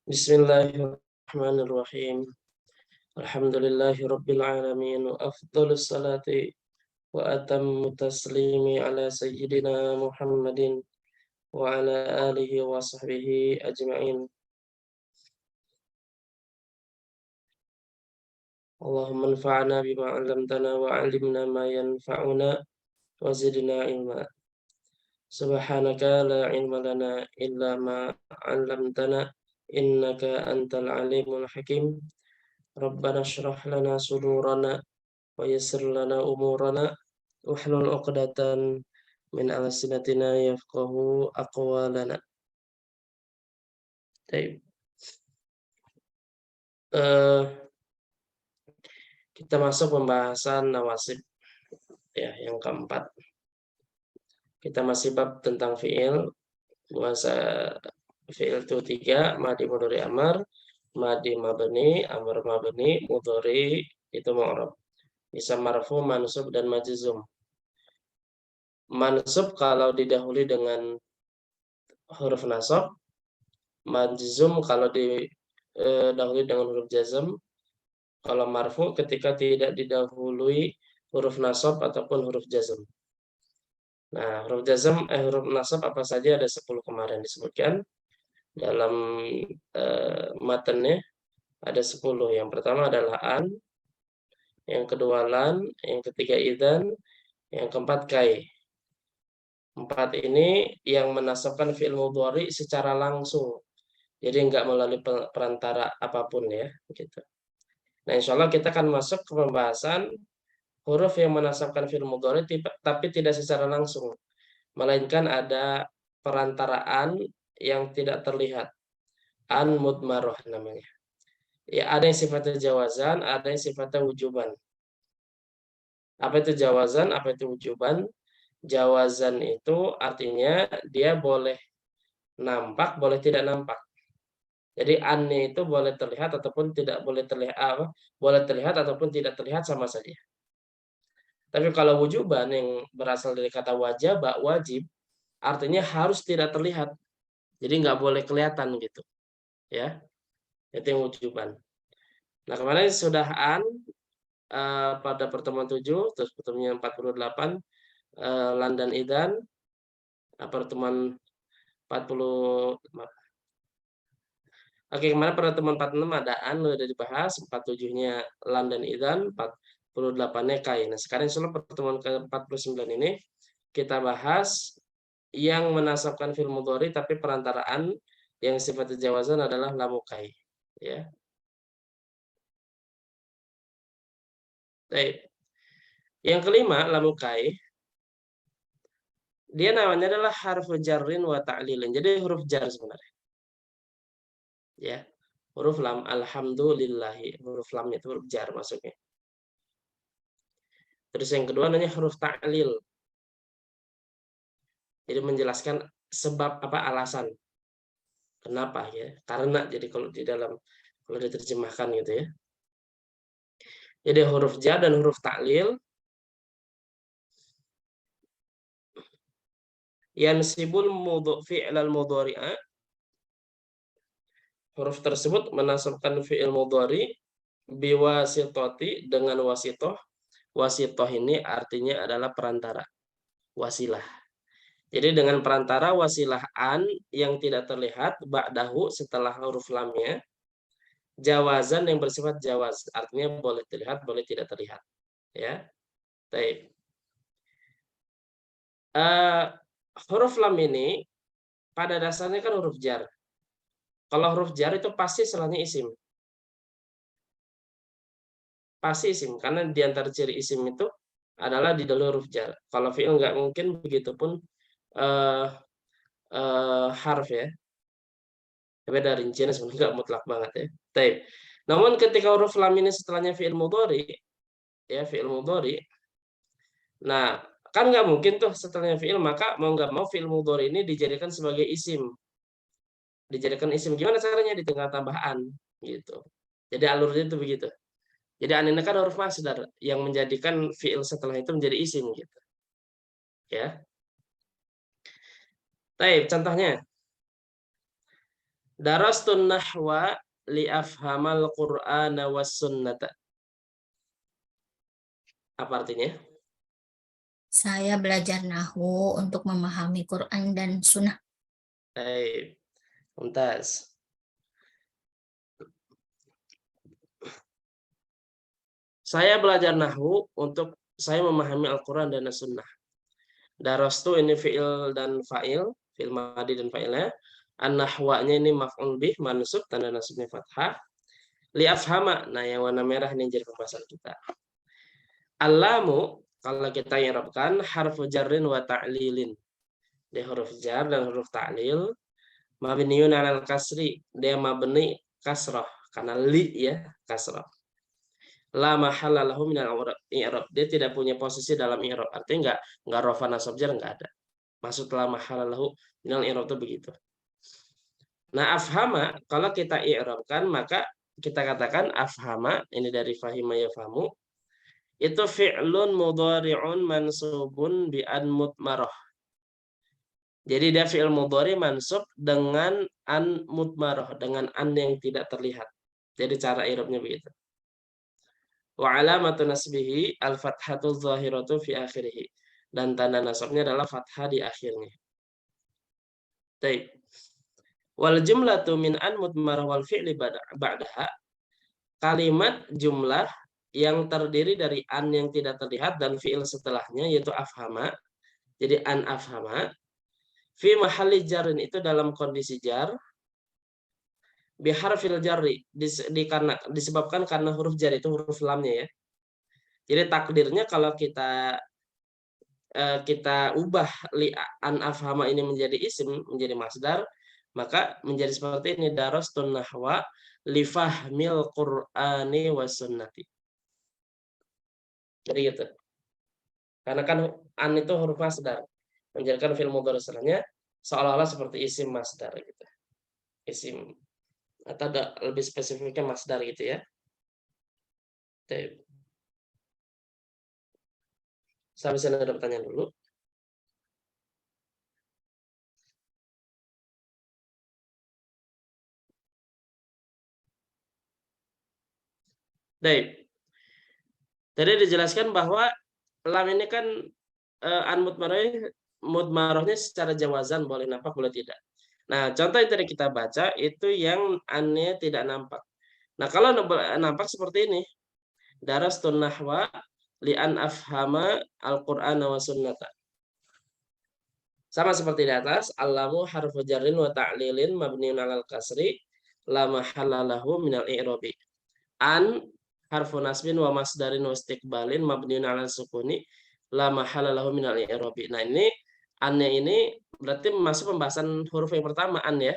Bismillahirrahmanirrahim. Alhamdulillahi rabbil alamin wa afdhalus salati wa atammu taslimi ala sayyidina Muhammadin wa ala alihi wa sahbihi ajma'in. Allahumma anfa'na bima 'allamtana wa 'allimna ma yanfa'una wa zidna ilma. Subhanaka la ilma lana illa ma 'allamtana innaka antal alimul hakim. Rabbana shrah lana sudurana wa yassir lana umurana wahlul 'uqdatan min alsinatina yafqahu aqwalana. Baik. Eh, kita masuk pembahasan nawasib ya yang keempat. Kita masih bab tentang fiil. Bahasa fiil itu tiga: madi, mudhari, amar, madi mabni, amar mabni, mudhari itu mu'rab. Bisa marfu, mansub dan majzum. Mansub kalau didahului dengan huruf nasab, majzum kalau didahului dengan huruf jazm, kalau marfu ketika tidak didahului huruf nasab ataupun huruf jazm. Nah, huruf nasab apa saja? Ada 10 kemarin disebutkan dalam matanya, ada 10. Yang pertama adalah an, yang kedua lan, yang ketiga idzan, yang keempat kai. 4 ini yang menasabkan fi'il mudhari secara langsung. Jadi enggak melalui perantara apapun ya, gitu. Nah, insya Allah kita akan masuk ke pembahasan huruf yang menasabkan fi'il mudhari tapi tidak secara langsung, melainkan ada perantaraan yang tidak terlihat. An mudmaroh namanya. Ya, ada yang sifatnya jawazan, ada yang sifatnya wujuban. Apa itu jawazan, apa itu wujuban? Jawazan itu artinya dia boleh nampak, boleh tidak nampak. Jadi an-nya itu boleh terlihat ataupun tidak boleh terlihat, boleh terlihat ataupun tidak terlihat sama saja. Tapi kalau wujuban yang berasal dari kata wajib, artinya harus tidak terlihat. Jadi nggak boleh kelihatan gitu. Ya, itu yang wujuban. Nah, kemarin sudah pada pertemuan 7, terus pertemuan 48, lan dan idan, pertemuan 40. Oke, kemarin pada pertemuan 46 ada an udah dibahas, 47-nya lan dan idan, 48-nya kai. Nah, sekarang insyaallah pertemuan ke-49 ini kita bahas yang menasabkan fi'il mudhari tapi perantaraan yang sifatnya jawazan adalah lamukai, ya. Baik. Yang kelima, lamukai. Dia namanya adalah harfu jarrin wa ta'lilin. Jadi huruf jar sebenarnya. Ya. Huruf lam, alhamdulillahi. Huruf lam itu huruf jar masuknya. Terus yang kedua namanya huruf ta'lil. Jadi menjelaskan sebab apa, alasan. Kenapa ya? Karena, jadi kalau diterjemahkan gitu ya. Jadi huruf jar dan huruf ta'lil yansibul fi'lal mudhari'a. Huruf tersebut menasabkan fi'il mudhari biwasitati, dengan wasitoh. Wasitoh ini artinya adalah perantara, wasilah. Jadi dengan perantara wasilah an yang tidak terlihat ba'dahu setelah huruf lamnya, jawazan yang bersifat jawaz, artinya boleh terlihat, boleh tidak terlihat. Ya. Baik. Huruf lam ini pada dasarnya kan huruf jar. Kalau huruf jar itu pasti setelahnya isim. Pasti isim, karena di antara ciri isim itu adalah di dalam huruf jar. Kalau fi'il nggak mungkin, begitupun uh, harf ya. Tapi ada rincian sebenarnya nggak mutlak banget ya. Taib. Namun ketika huruf lam ini setelahnya fi'il mudhari, ya fi'il mudhari. Nah, kan nggak mungkin tuh setelahnya fi'il, maka mau nggak mau fi'il mudhari ini dijadikan sebagai isim. Dijadikan isim gimana caranya? Di tinggal tambahan gitu. Jadi alurnya itu begitu. Jadi an ini kan huruf masdar yang menjadikan fi'il setelah itu menjadi isim gitu. Ya. Taib, contohnya. Darastun nahwa li afhamal Qur'ana was sunnata. Apa artinya? Saya belajar nahu untuk memahami Quran dan sunnah. Baik, mumtaz. Saya belajar nahwu untuk saya memahami Al-Quran dan As-Sunnah. Darastu ini fi'il dan fa'il, fi'il madi dan fa'ilnya. An-nahwanya ini maf'ul bih, mansub, tanda nasibnya fathah. Li afhama, nah yang warna merah ini jadi pembahasan kita. Al-lamu, kalau kita i'rabkan, harfu jarrin wa ta'lilin. Dia huruf jar dan huruf ta'lil. Mabniun alal kasri, dia mabni kasrah. Karena li ya, kasrah. La mahalla lahu minal i'rab. Dia tidak punya posisi dalam i'rab. Artinya enggak rafa nasab jar enggak ada. Maksud la mahalla lahu minal i'rab itu begitu. Nah, afhama kalau kita i'rabkan maka kita katakan afhama ini dari fahima yafhamu itu fi'lun mudhari'un mansubun bi an mutmarah. Jadi dia fi'il mudhari mansub dengan an mutmarah, dengan an yang tidak terlihat. Jadi cara i'rabnya begitu. Wa alamatu nasbihi al-fathatu zahiratu fi akhirih. Dan tanda nasabnya adalah fathah di akhirnya. Baik. Wal jumlatu min an mudmarah wal fi'li ba'daha. Kalimat jumlah yang terdiri dari an yang tidak terlihat dan fi'il setelahnya yaitu afhama. Jadi an afhama. Fi mahalli jarin itu dalam kondisi jar. Biharfil jarri. Disebabkan karena huruf jar itu huruf lamnya ya. Jadi takdirnya kalau kita ubah li an afhama ini menjadi isim, menjadi masdar, maka menjadi seperti ini darastun nahwa li fahmil qur'ani was sunnati. Jadi gitu. Karena kan an itu huruf masdar, menjadikan fi'il mudhari setelahnya seolah-olah seperti isim masdar gitu. Isim atau ada lebih spesifiknya masdar gitu ya. Baik. Sampai sini ada pertanyaan dulu. Baik. Tadi dijelaskan bahwa lam ini kan an mudmarahnya secara jawazan boleh nampak boleh tidak. Nah, contoh yang tadi kita baca itu yang annya tidak nampak. Nah, kalau nampak seperti ini, darastun nahwa li an afhama al-Qur'ana wa sunnata. Sama seperti di atas, allamu harfu jarrin wa ta'lilin mabniun 'alal kasri la mahalla lahu minal i'rabi. An harfu nasbin wa masdarin wa istiqbalin mabniun 'alal sukuni la mahalla lahu minal i'rabi. Nah, ini an-nya ini berarti masuk pembahasan huruf yang pertama an ya.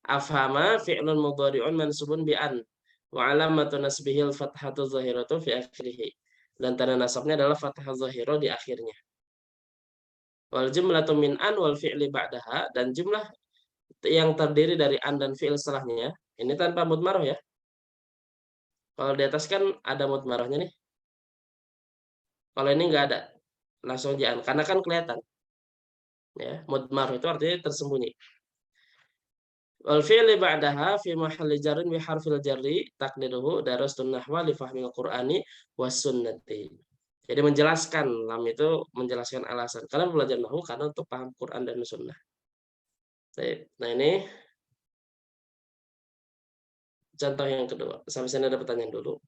Afhama fi'lun mudhari'un mansubun bi an wa 'alamatu nasbihil fathatu zahiratu fi akhirih. Dan tanda nasabnya adalah fathah zahirah di akhirnya. Wal jumlatu min an wal fi'li ba'daha dan jumlah yang terdiri dari an dan fi'il setelahnya ini tanpa mudmarah ya. Kalau di atas kan ada mudmarahnya nih. Kalau ini enggak ada. Langsung aja an karena kan kelihatan. Ya, mudmarah itu artinya tersembunyi. Wal fi'li ba'daha fi mahalli jarrin bi harfil jarri taqdiruhu darastun nahwa li fahmil qur'ani was sunnati. Jadi menjelaskan lam itu menjelaskan alasan. Kalian belajar nahwu karena untuk paham Quran dan sunnah. Nah ini contoh yang kedua. Sampai sini ada pertanyaan dulu.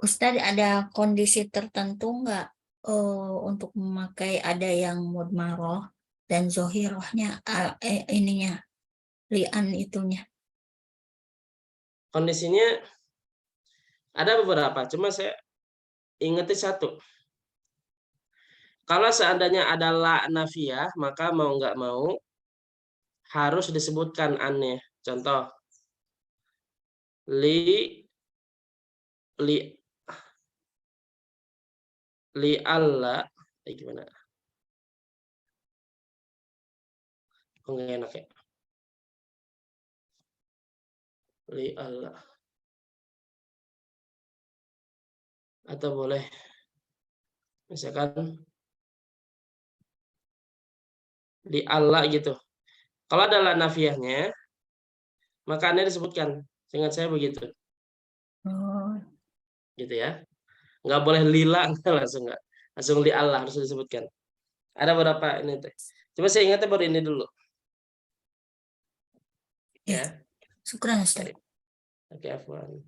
Ustadz, ada kondisi tertentu nggak untuk memakai ada yang mudmaroh dan zohirohnya ininya lian itunya? Kondisinya ada beberapa, cuma saya ingetin satu. Kalau seandainya ada la nafiyah, maka mau nggak mau harus disebutkan aneh. Contoh, li li li alla, gimana? Oh, nggak enak ya. Li alla. Atau boleh misalkan di Allah gitu. Kalau ada la nafiyahnya, maka Anda disebutkan. Ingat saya begitu. Oh, Gitu ya. Nggak boleh lila, enggak langsung enggak. Langsung di Allah harus disebutkan. Ada beberapa ini teh. Coba saya ingatnya baru ini dulu. ya. Ya. Syukran, Ustaz. Oke, Afwan.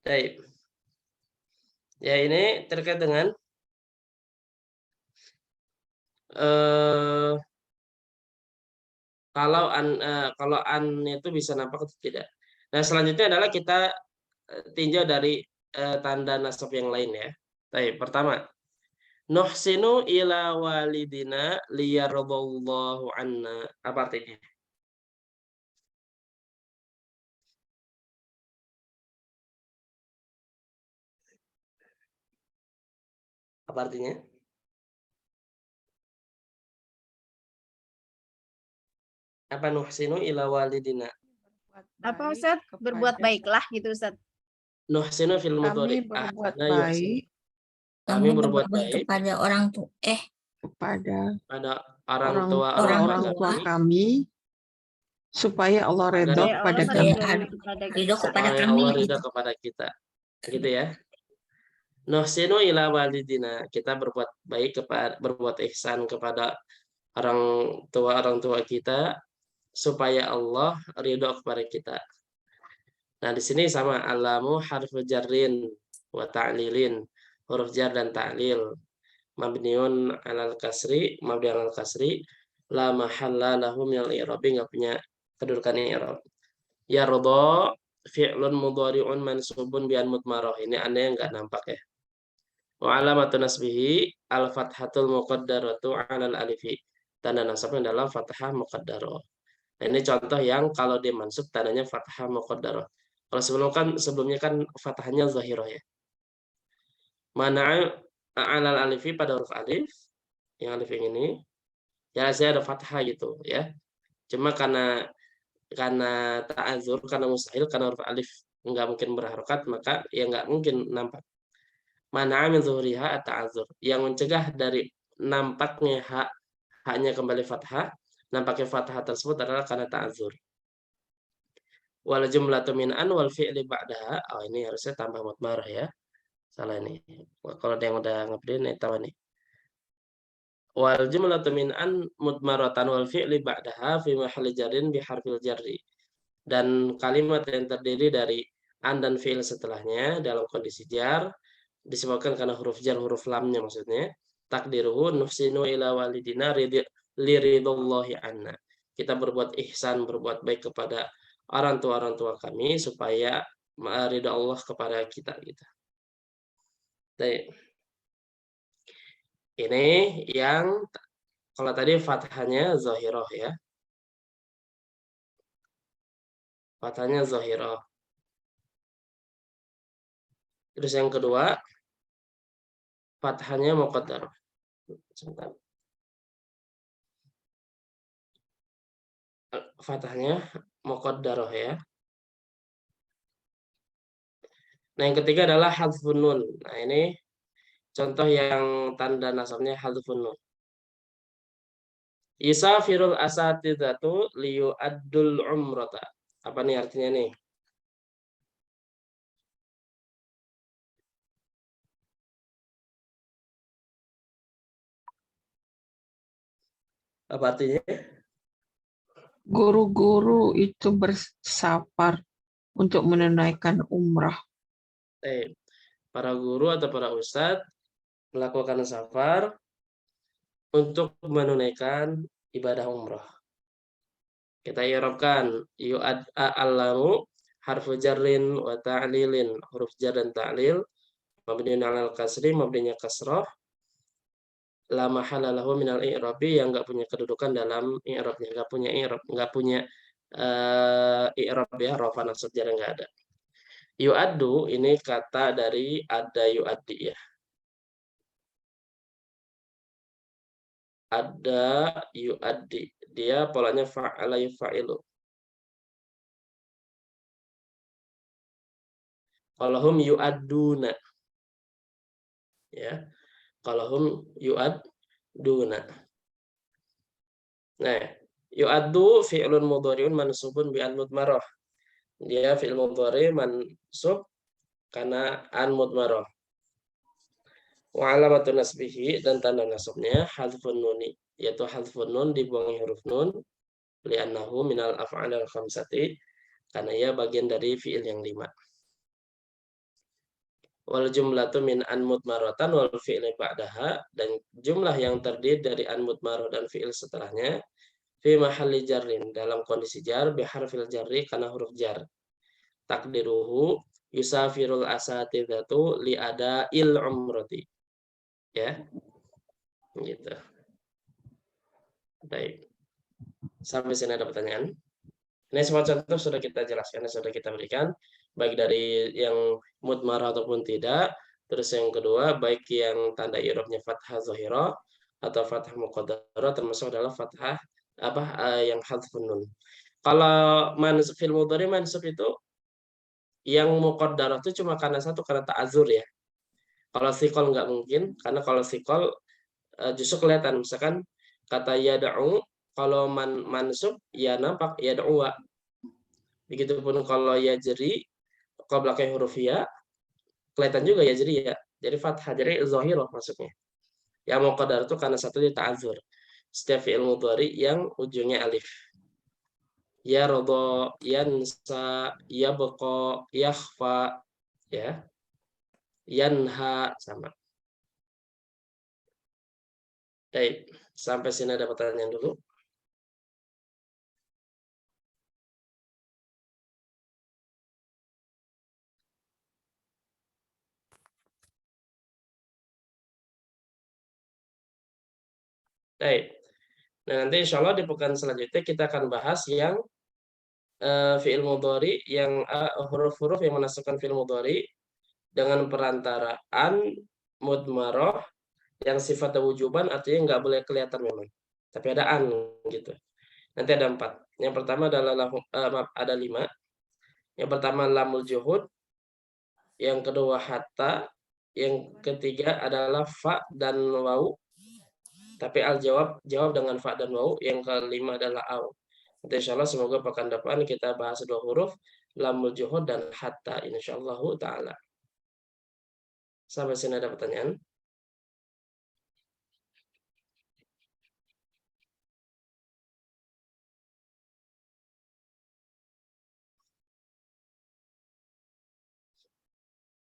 Baik. Ya, ini terkait dengan eh kalau an itu bisa nampak atau tidak. Nah, selanjutnya adalah kita tinjau dari tanda nasab yang lain ya. Baik, pertama, nuhsinu ila walidina liyardallahu anna. Apa artinya? Apa artinya? Apa nuhsinu ila walidina? Apa Ustaz? Berbuat baiklah gitu Ustaz. Nuhsinu fil Kami mudhari. berbuat Ahsana yuhsinu. baik Kami Kami berbuat berbuat baik baik kepada orang tua. kepada pada orang orang tua tua orang orang tua kami kami supaya Allah redha agar Supaya Allah kepada supaya kami. ridho kepada ridho kita. kepada supaya kami Allah ridha gitu. kepada kita. Gitu ya. Nuhsinu ila walidina. Kita berbuat baik berbuat ihsan kepada orang tua kita supaya Allah ridho kepada kita. Nah, di sini sama alamu harfu jarrin wa ta'lilin. Huruf jar dan ta'lil. Mabniun alal kasri, mabni alal kasri, la mahalla lahu minal i'rabi, enggak punya kedudukan i'rab. Yarda fi'lun mudhari'un mansubun bi an mutmarah. Ini aneh yang enggak nampak ya. Wa alamatu nasbihi al fathatul muqaddaratu 'alal alifi. Tanda nasabnya adalah fathah muqaddarah. Nah, ini contoh yang kalau dia mansub tandanya fathah muqaddarah. Kalau sebelumnya kan fathahnya zahirah ya. Mana 'alal alifi pada huruf alif, yang alif yang ini, ya saya ada fathah gitu ya. Cuma karena ta'adzur, karena mustahil, karena huruf alif enggak mungkin berharokat, maka ya enggak mungkin nampak. Mana min zuhriha at-ta'adzur. Yang mencegah dari nampaknya haknya kembali fathah, nampaknya fathah tersebut adalah karena ta'adzur. Wal jumlatu min an wal fi'li ba'daha. Oh, ini harusnya tambah mutmarah ya. Salah ini. Kalau ada yang udah ngeprint nih tahu nih. Wal jumlatu min an mudmaratan wal fi'li ba'daha fi mahalli jarrin bi harfil jarri. Dan kalimat yang terdiri dari an dan fi'il setelahnya dalam kondisi jar disebabkan karena huruf jar, huruf lamnya maksudnya. Takdiruhu nufsinu ila walidina liridallahi anna. Kita berbuat ihsan, berbuat baik kepada orang tua kami supaya ridha Allah kepada kita gitu. Baik. Ini yang kalau tadi fathahnya zahirah ya. Fathahnya zahirah. Terus yang kedua fathahnya muqaddarah. Sebentar. Fathahnya muqaddarah ya. Nah, yang ketiga adalah hadfun nun. Nah, ini contoh yang tanda nasabnya hadfun nun. Yusafirul asatidatu liyu'addul umrata. Apa nih artinya nih? Apa artinya? Guru-guru itu bersafar untuk menunaikan umrah. Para guru atau para ustadz melakukan safar untuk menunaikan ibadah umrah. Kita i'rabkan yu'ad-alamu harfu jarrin wa ta'lilin, huruf jar dan ta'lil mabniun 'alal kasri, mabninya kasrah, la mahala lahu minal i'rabi, yang enggak punya kedudukan dalam i'rabnya, enggak punya i'rab, enggak punya i'rab ya, rafa nasab jar enggak ada. Yu'addu ini kata dari ada yu'addi ya. ada yu'addi. Dia polanya fa'ala yufa'ilu. Kalau hum yu'adduna. Ya. Kalau hum yu'adduna. Nah, yu'addu fi'lun mudhari'un mansubun bi al-mudmarah. Dia fi'il mudhari mansub karena an mudmarah. Wa alamatun nasbihi, dan tanda nasabnya hadfun nuni, yaitu hadfun nun, dibuang huruf nun, li'annahu minal af'alil khamsati, karena ia bagian dari fi'il yang 5. Wal jumlatu min an mudmaratan wal fi'li ba'daha, dan jumlah yang terdiri dari an mudmarah dan fi'il setelahnya fi mahalli jarrin, dalam kondisi jar, biharfil jarri, karena huruf jar. Takdiruhu yusafirul asatidatu li'ada il umrati. Ya, gitu. Baik. Sampai sini ada pertanyaan. Ini semua contoh sudah kita jelaskan, sudah kita berikan, baik dari yang mudmarah ataupun tidak. Terus yang kedua, baik yang tanda i'rabnya fathah zahirah atau fathah muqaddarah, termasuk adalah fathah yang hadfun nun. Kalau mansub fil mudhari, mansub itu yang muqaddarah itu cuma karena satu, karena ta'adzur ya. Kalau thiqal nggak mungkin, karena kalau thiqal justru kelihatan, misalkan kata yad'u, kalau mansub ya nampak yad'u. Begitupun kalau yajri, kalau belakang huruf ya kelihatan juga yajri ya. Jadi fathah, jadi zahirah maksudnya. Yang muqaddar itu karena satu di ta'adzur. Setiap fi'il mudhari yang ujungnya alif. Yarda, yansa, yabqa, yakhfa, ya. Yanha, sama. Baik, sampai sini ada pertanyaan dulu. Baik. Nah, nanti insya Allah di pekan selanjutnya kita akan bahas yang fi'il mudhari, yang huruf-huruf yang menasabkan fi'il mudhari dengan perantaraan mudmarah yang sifatnya wujuban, artinya nggak boleh kelihatan memang. Tapi ada an gitu. Nanti ada 4. Yang pertama adalah ada 5. Yang pertama lamul juhud, yang kedua hatta, yang ketiga adalah fa dan waw. Tapi jawab dengan fa dan waw. Yang kelima adalah au. Nanti insyaallah semoga pekan depan kita bahas 2 huruf, lamul juhud dan hatta, insyaallah taala. Sampai sini ada pertanyaan?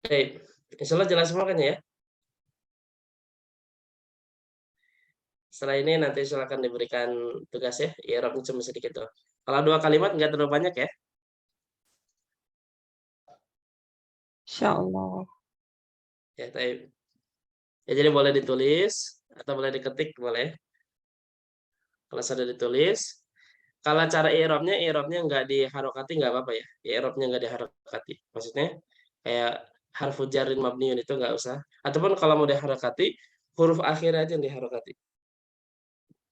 Baik, insyaallah jelas semua kan ya? Setelah ini nanti silakan diberikan tugas ya, i'rabnya cuma sedikit doang. Kalau 2 kalimat nggak terlalu banyak ya. Insyaallah. Ya, baik. Ya, jadi boleh ditulis atau boleh diketik, boleh. Kalau sudah ditulis, kalau cara i'rabnya nggak diharokati nggak apa-apa ya. I'rabnya nggak diharokati. Maksudnya kayak harfu jarrin mabniun itu nggak usah. Ataupun kalau mau diharokati, huruf akhir aja yang diharokati.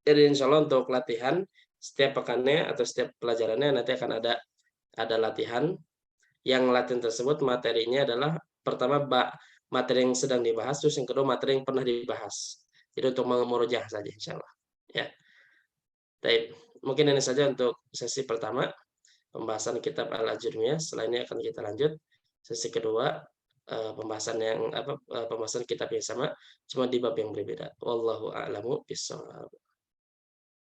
Jadi insya Allah untuk latihan setiap pekannya atau setiap pelajarannya nanti akan ada latihan. Yang latihan tersebut materinya adalah pertama materi yang sedang dibahas, terus yang kedua materi yang pernah dibahas. Jadi untuk memurojaah saja insya Allah. Ya. Baik, mungkin ini saja untuk sesi pertama pembahasan kitab Al-Ajurmiyah. Setelah ini akan kita lanjut sesi kedua, pembahasan kitab yang sama, cuma di bab yang berbeda. Wallahu a'lamu bishawab.